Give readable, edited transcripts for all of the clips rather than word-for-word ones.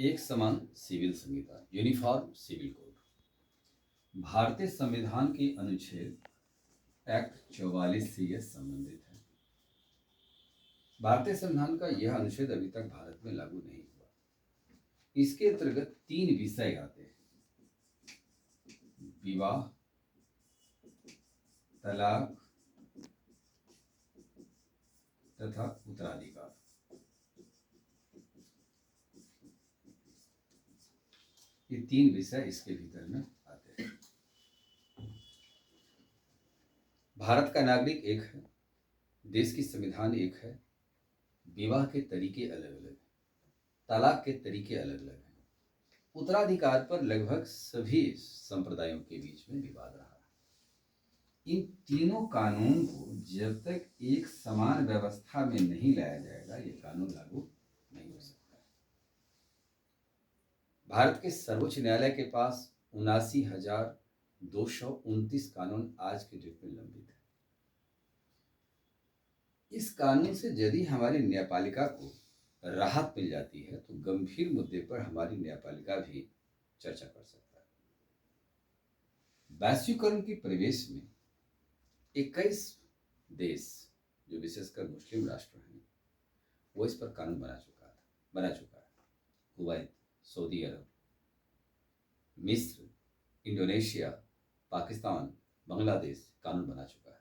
एक समान सिविल संहिता, uniform civil code भारतीय संविधान की अनुच्छेद एक्ट 44 से यह संबंधित है। भारतीय संविधान का यह अनुच्छेद अभी तक भारत में लागू नहीं हुआ। इसके अंतर्गत 3 विषय आते हैं: विवाह, तलाक तथा उत्तराधिकार। ये 3 विषय इसके भीतर में आते हैं। भारत का नागरिक एक है, देश की संविधान एक है, विवाह के तरीके अलग अलग हैं, तलाक के तरीके अलग अलग हैं, उत्तराधिकार पर लगभग सभी संप्रदायों के बीच में विवाद रहा है। इन तीनों कानून को जब तक एक समान व्यवस्था में नहीं लाया जाएगा, ये कानून लागू नहीं हो सकता है। भारत के सर्वोच्च न्यायालय के पास 79,229 कानून आज के डेट में लंबित है। इस कानून से यदि हमारी न्यायपालिका को राहत मिल जाती है तो गंभीर मुद्दे पर हमारी न्यायपालिका भी चर्चा कर सकता है। वैश्वीकरण के परिवेश में 21 देश, जो विशेषकर मुस्लिम राष्ट्र हैं, वो इस पर कानून बना चुका है। कुवैत, सऊदी अरब, मिस्र, इंडोनेशिया, पाकिस्तान, बांग्लादेश कानून बना चुका है।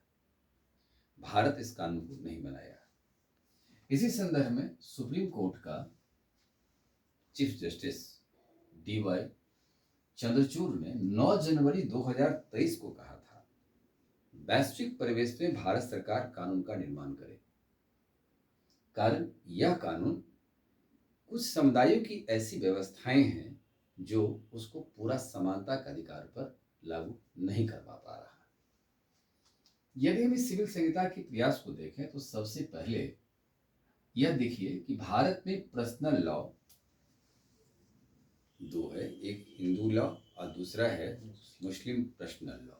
भारत इस कानून को नहीं बनाया। इसी संदर्भ में सुप्रीम कोर्ट का चीफ जस्टिस DY चंद्रचूड़ ने 9 जनवरी 2023 को कहा था, वैश्विक परिवेश में भारत सरकार कानून का निर्माण करे। कारण यह कानून कुछ समुदायों की ऐसी व्यवस्थाएं हैं जो उसको पूरा समानता के अधिकार पर लागू नहीं कर पा रहा। यदि हम इस सिविल संहिता के प्रयास को देखें तो सबसे पहले यह देखिए कि भारत में पर्सनल लॉ 2 है, एक हिंदू लॉ और दूसरा है मुस्लिम पर्सनल लॉ।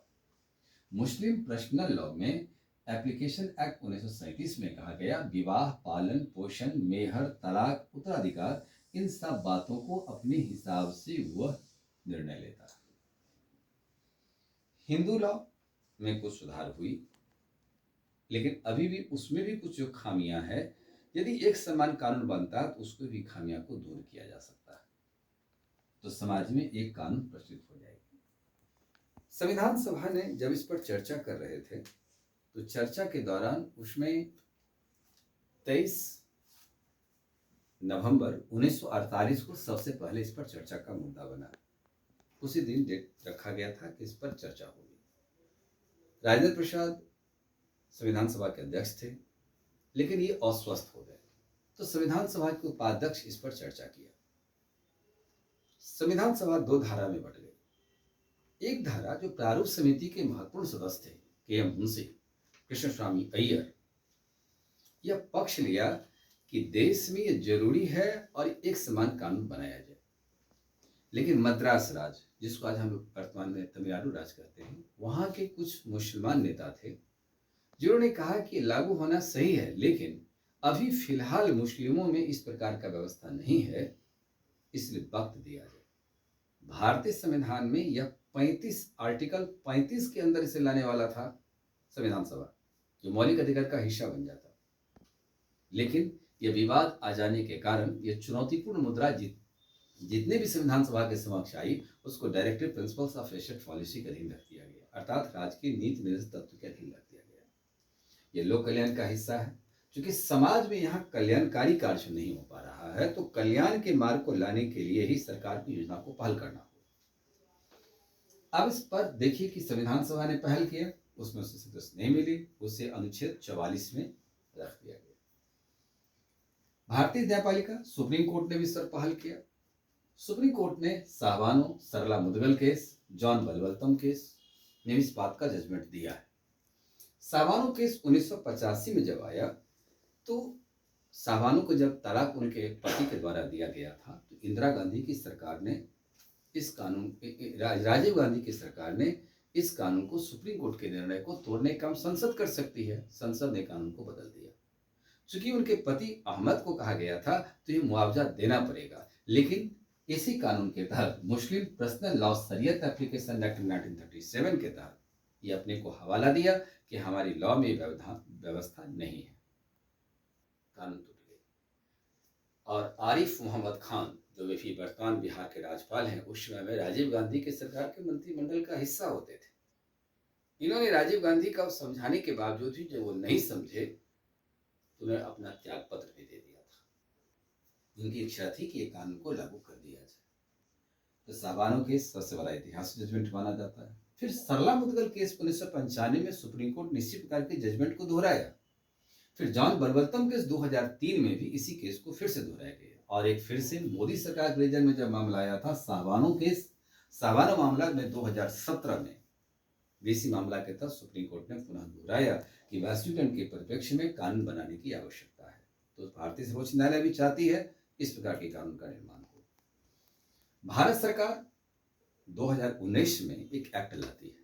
मुस्लिम पर्सनल लॉ में एप्लीकेशन एक्ट 1937 में कहा गया, विवाह, पालन पोषण, मेहर, तलाक, उत्तराधिकार, इन सब बातों को अपने हिसाब से वह निर्णय लेता है। हिंदू लॉ में कुछ सुधार हुई, लेकिन अभी भी उसमें भी कुछ जो खामियां हैं, यदि एक समान कानून बनता तो उसको भी खामियां को दूर किया जा सकता है, तो समाज में एक कानून प्रचलित हो जाएगी। संविधान सभा ने जब इस पर चर्चा कर रहे थे तो चर्चा के दौरान उसमें 23 नवंबर 1948 को सबसे पहले इस पर चर्चा का मुद्दा बना। उसी दिन डेट रखा गया था कि इस पर चर्चा होगी। राजेंद्र प्रसाद संविधान सभा के अध्यक्ष थे, लेकिन ये अस्वस्थ हो गए, तो संविधान सभा के उपाध्यक्ष इस पर चर्चा किया। संविधान सभा 2 धारा में बट गई। एक धारा जो प्रारूप समिति के महत्वपूर्ण सदस्य थे, KM मुंशी, कृष्णस्वामी अय्यर, यह पक्ष लिया कि देश में यह जरूरी है और एक समान कानून बनाया जाए। लेकिन मद्रास राज्य, जिसको आज हम लोग वर्तमान में तमिलनाडु राज्य कहते हैं, वहां के कुछ मुसलमान नेता थे जिन्होंने कहा कि लागू होना सही है, लेकिन अभी फिलहाल मुस्लिमों में इस प्रकार का व्यवस्था नहीं है, इसलिए वक्त दिया जाए। भारतीय संविधान में यह आर्टिकल 35 के अंदर इसे लाने वाला था संविधान सभा, जो मौलिक अधिकार का हिस्सा बन जाता, लेकिन यह विवाद आ जाने के कारण यह चुनौतीपूर्ण मुद्दा जितने भी संविधान सभा के समक्ष आई, उसको directive principles of state policy के अधीन रख दिया गया, अर्थात राज्य की नीति निर्देश तत्व के अधीन रख दिया गया। यह लोक कल्याण का हिस्सा है, क्योंकि समाज में यहाँ कल्याणकारी कार्य नहीं हो पा रहा है, तो कल्याण के मार्ग को लाने के लिए ही सरकार की योजना को पहल करना होगा। अब इस पर देखिए कि संविधान सभा ने पहल किया, उसमें उसे सदस्य नहीं मिली, उसे अनुच्छेद 44 में रख दिया गया। भारतीय न्यायपालिका सुप्रीम कोर्ट ने भी इस पर पहल किया। सुप्रीम कोर्ट ने साहबानो, सरला मुदगल केस, जॉन बलवलतम केस में इस बात का जजमेंट दिया है। साहबानो केस 1985 में जब आया तो साहबानो को जब तलाक उनके पति के द्वारा दिया गया था, तो इंदिरा गांधी की सरकार ने इस कानून, राजीव गांधी की सरकार ने इस कानून को, सुप्रीम कोर्ट के निर्णय को तोड़ने का काम संसद कर सकती है। संसद ने कानून को बदल दिया। चूंकि उनके पति अहमद को कहा गया था तो ये मुआवजा देना पड़ेगा, लेकिन इसी कानून के तहत मुस्लिम पर्सनल लॉ शरीयत एप्लीकेशन एक्ट 1937 के तहत ये अपने को हवाला दिया कि हमारी लॉ में व्यवस्था नहीं है, कानून टूट गए। और आरिफ मोहम्मद खान जो भी वर्तमान बिहार के राज्यपाल हैं, उस समय में राजीव गांधी के सरकार के मंत्रिमंडल का हिस्सा होते थे। इन्होंने राजीव गांधी का समझाने के बावजूद भी जब वो नहीं समझे तो उन्हें अपना त्याग पत्र भी दे दिया था। उनकी इच्छा थी कि ये कानून को लागू कर दिया जाए। तो साबानो केस सबसे बड़ा ऐतिहासिक जजमेंट माना जाता है। फिर सरला मुदगल केस 1995 में सुप्रीम कोर्ट ने इसी प्रकार के जजमेंट को दोहराया। फिर जॉन बरवल्तम केस 2003 में भी इसी केस को फिर से दोहराया गया। और एक फिर से मोदी सरकार के रीजन में जब मामला आया था साबानो केस, साबानो मामला में 2017 में इसी मामला के तहत सुप्रीम कोर्ट ने पुनः दोहराया कि वैश्वीकरण के परिप्रेक्ष्य में कानून बनाने की आवश्यकता है। तो भारतीय सर्वोच्च न्यायालय भी चाहती है इस प्रकार के कानून का निर्माण हो। भारत सरकार 2019 में एक एक्ट लाती है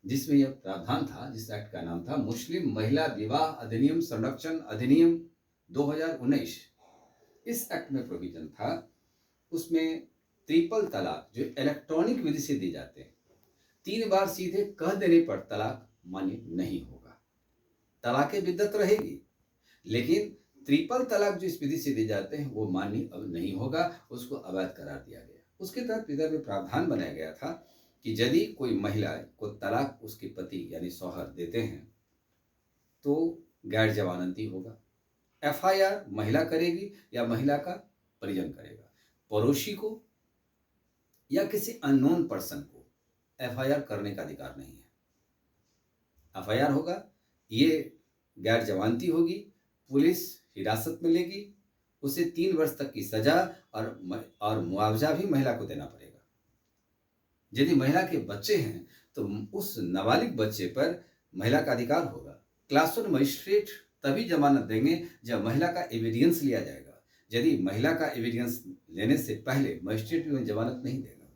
जिसमें यह प्रावधान था, जिस एक्ट का नाम था मुस्लिम महिला विवाह अधिनियम संरक्षण अधिनियम 2019। इस एक्ट में प्रोविजन था, उसमें ट्रिपल तलाक जो इलेक्ट्रॉनिक विधि से दी जाते हैं, 3 बार सीधे कह देने पर तलाक मान्य नहीं होगा। तलाक बिद्दत रहेगी, लेकिन ट्रिपल तलाक जो इस विधि से दी जाते हैं वो मान्य अब नहीं होगा, उसको अवैध करार दिया गया। उसके तहत इधर में प्रावधान बनाया गया था कि यदि कोई महिला को तलाक उसके पति यानी शौहर देते हैं तो गैर जमानती होगा। एफआईआर महिला करेगी या महिला का परिजन करेगा। पड़ोसी को या किसी अननोन पर्सन को एफआईआर करने का अधिकार नहीं है। एफआईआर होगा, ये गैर जमानती होगी, पुलिस हिरासत में लेगी, उसे 3 वर्ष तक की सजा और मुआवजा भी महिला को देना पड़ेगा। यदि महिला के बच्चे हैं तो उस नाबालिग बच्चे पर महिला का अधिकार होगा। क्लास 1 मजिस्ट्रेट तभी जमानत देंगे जब महिला का एविडेंस लिया जाएगा। यदि महिला का एविडेंस लेने से पहले मजिस्ट्रेट भी जमानत नहीं देगा।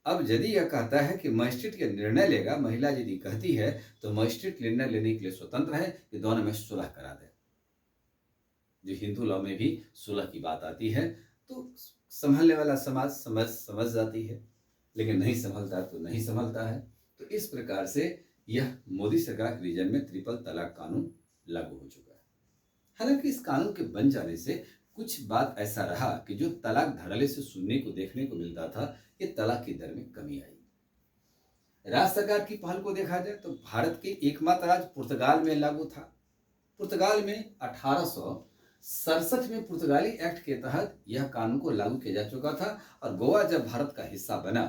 अब यदि यह कहता है कि मजिस्ट्रेट यह निर्णय लेगा, महिला यदि कहती है तो मजिस्ट्रेट निर्णय लेने के लिए स्वतंत्र है कि दोनों में सुलह करा दे। जो हिंदू लॉ में भी सुलह की बात आती है तो संभलने वाला समाज समझ जाती है, लेकिन नहीं संभलता तो नहीं संभलता है। तो इस प्रकार से यह मोदी सरकार के रीजन में ट्रिपल तलाक कानून लागू हो चुका है। हालांकि इस कानून के बन जाने से कुछ बात ऐसा रहा कि जो तलाक धड़ल्ले से सुनने को देखने को मिलता था, ये तलाक की दर में कमी आई। राज्य सरकार की पहल को देखा जाए तो भारत के एकमात्र राज्य पुर्तगाल में लागू था। पुर्तगाल में 1867 में पुर्तगाली एक्ट के तहत यह कानून को लागू किया जा चुका था और गोवा जब भारत का हिस्सा बना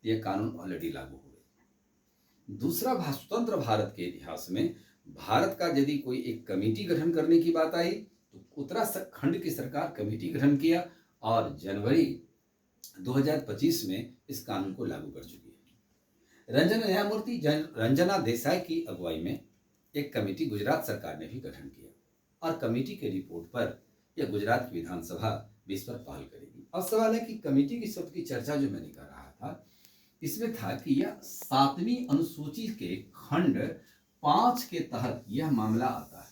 यह कानून ऑलरेडी लागू हो गया। दूसरा, स्वतंत्र भारत के इतिहास में भारत का यदि कोई एक कमेटी गठन करने की बात आई तो उत्तराखंड की सरकार कमेटी गठन किया और जनवरी 2025 में इस कानून को लागू कर चुकी है। न्यायमूर्ति रंजना देसाई की अगुवाई में एक कमेटी गुजरात सरकार ने भी गठन किया और कमेटी के रिपोर्ट पर यह गुजरात की विधानसभा भी इस पर पहल करेगी। अब सवाल है कि कमेटी की शब्द की चर्चा जो मैंने कर रहा था, इसमें था कि यह 7वीं अनुसूची के खंड 5 के तहत यह मामला आता है।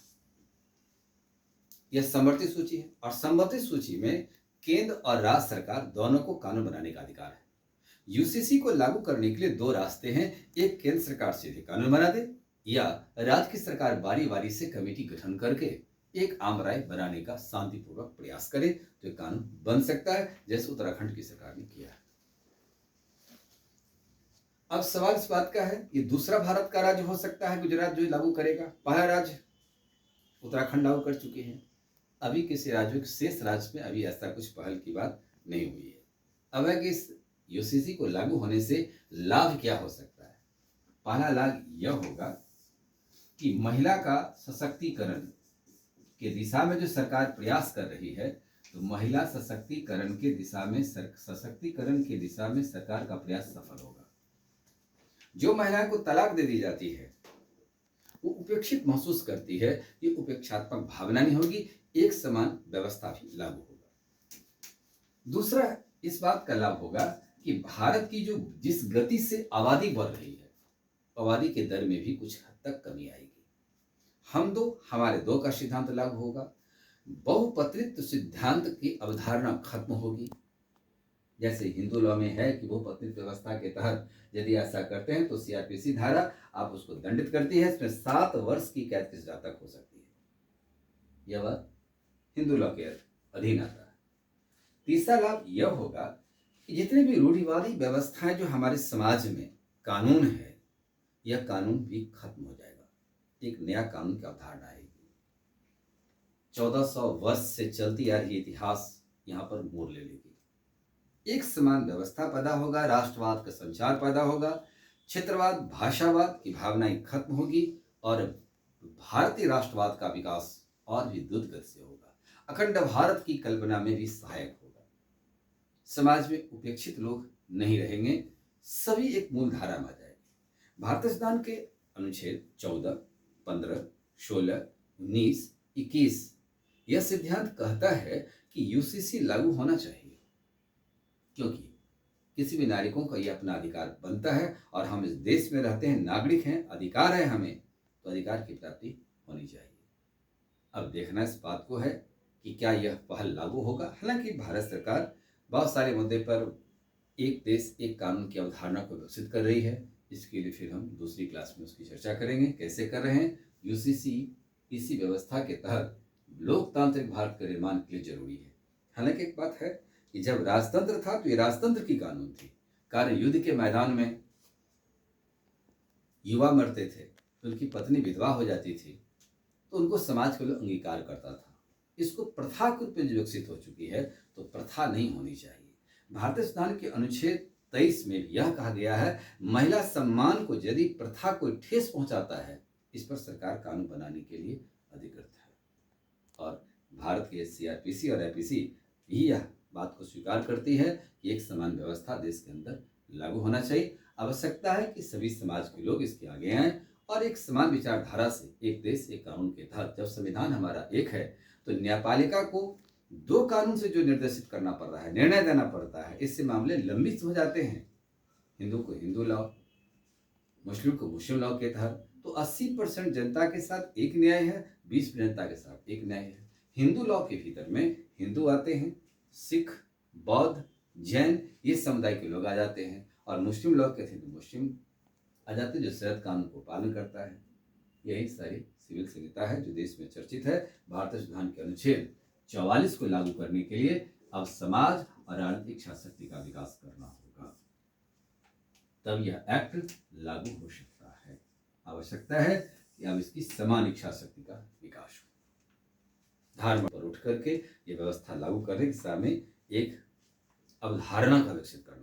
यह समवर्ती सूची है और समवर्ती सूची में केंद्र और राज्य सरकार दोनों को कानून बनाने का अधिकार है। यूसीसी को लागू करने के लिए 2 रास्ते हैं, एक केंद्र सरकार सीधे कानून बना दे या राज्य की सरकार बारी बारी से कमेटी गठन करके एक आम राय बनाने का शांतिपूर्वक प्रयास करे तो एक कानून बन सकता है, जैसे उत्तराखंड की सरकार ने किया है। अब सवाल इस बात का है, ये दूसरा भारत का राज्य हो सकता है गुजरात जो लागू करेगा। पहला राज्य उत्तराखंड लागू कर चुके हैं, अभी किसी राज्य शेष राज्य में अभी ऐसा कुछ पहल की बात नहीं हुई है। अब है कि इस यूसीसी को लागू होने से लाभ क्या हो सकता है। पहला लाभ यह होगा कि महिला का सशक्तिकरण के दिशा में जो सरकार प्रयास कर रही है, तो महिला सशक्तिकरण के दिशा में सरकार का प्रयास सफल होगा। जो महिला को तलाक दे दी जाती है वो उपेक्षित महसूस करती है, ये उपेक्षात्मक भावना नहीं होगी, एक समान व्यवस्था भी लागू होगा। दूसरा इस बात का लाभ होगा कि भारत की जो जिस गति से आबादी बढ़ रही है, आबादी के दर में भी कुछ हद तक कमी आएगी। हमारे दो का सिद्धांत लागू होगा। बहुपत्नित्व सिद्धांत की अवधारणा खत्म होगी। जैसे हिंदू लॉ में है कि बहुपत्नित्व व्यवस्था के तहत यदि ऐसा करते हैं तो सीआरपीसी धारा आप उसको दंडित करती है, इसमें 7 वर्ष की कैद की सजा तक हो सकती है। यह बात हिंदू लॉ के अधीन आता है। तीसरा लाभ यह होगा कि जितने भी रूढ़िवादी व्यवस्थाएं जो हमारे समाज में कानून है, यह कानून भी खत्म हो जाएगा। एक नया कानून की अवधारणा आएगी। 1400 वर्ष से चलती आ रही इतिहास यहाँ पर मोड़ ले लेगी। एक समान व्यवस्था पैदा होगा, राष्ट्रवाद का संचार पैदा होगा, क्षेत्रवाद भाषावाद की भावनाएं खत्म होगी और भारतीय राष्ट्रवाद का विकास और भी द्रुत गति से होगा। अखंड भारत की कल्पना में भी सहायक होगा। समाज में उपेक्षित लोग नहीं रहेंगे, सभी एक मूल धारा में आ जाएंगे। भारतीय संविधान के अनुच्छेद 14, 15, 16, 19, 21 यह सिद्धांत कहता है कि यूसीसी लागू होना चाहिए, क्योंकि किसी भी नागरिकों का यह अपना अधिकार बनता है और हम इस देश में रहते हैं, नागरिक हैं, अधिकार है हमें, तो अधिकार की प्राप्ति होनी चाहिए। अब देखना इस बात को है कि क्या यह पहल लागू होगा। हालांकि भारत सरकार बहुत सारे मुद्दे पर एक देश एक कानून की अवधारणा को विकसित कर रही है। इसके लिए फिर हम दूसरी क्लास में उसकी चर्चा करेंगे, कैसे कर रहे हैं। यूसीसी इसी व्यवस्था के तहत लोकतांत्रिक भारत के निर्माण के लिए जरूरी है। हालांकि एक बात है कि जब राजतंत्र था तो ये राजतंत्र की कानून थी। कारण युद्ध के मैदान में युवा मरते थे, उनकी पत्नी विधवा हो जाती थी, तो उनको समाज के लोग अंगीकार करता था। इसको प्रथा के रूप में विकसित हो चुकी है, तो प्रथा नहीं होनी चाहिए। भारतीय संविधान के अनुच्छेद 23 में यह कहा गया है, महिला सम्मान को यदि प्रथा को ठेस पहुंचाता है, इस पर सरकार कानून बनाने के लिए अधिकृत है। और भारत के सीआरपीसी और आईपीसी भी यह बात को स्वीकार करती है कि एक समान व्यवस्था देश के अंदर लागू होना चाहिए। आवश्यकता है कि सभी समाज के लोग इसके आगे आएं और एक समान विचारधारा से एक देश एक कानून के तहत, जब संविधान हमारा एक है तो न्यायपालिका को 2 कानून से जो निर्देशित करना पड़ रहा है, निर्णय देना पड़ता है, इससे मामले लंबित हो जाते हैं। हिंदू को हिंदू लॉ, मुस्लिम को मुस्लिम लॉ के तहत, तो 80% जनता के साथ एक न्याय है, 20% जनता के साथ एक न्याय है। हिंदू लॉ के भीतर में हिंदू आते हैं, सिख, बौद्ध, जैन ये समुदाय के लोग आ जाते हैं, और मुस्लिम लॉ के थे मुस्लिम आ जाते हैं जो शरत कानून को पालन करता है। यही सारी सिविल संहिता है जो देश में चर्चित है। भारतीय संविधान के अनुच्छेद 44 को लागू करने के लिए अब समाज और राजनीतिक इच्छा शक्ति का विकास करना होगा, तब यह एक्ट लागू हो सकता है। आवश्यकता है कि अब इसकी समान इच्छा शक्ति का विकास हो। धर्म पर उठ करके ये व्यवस्था लागू करने की दिशा में एक अवधारणा का विकसित करना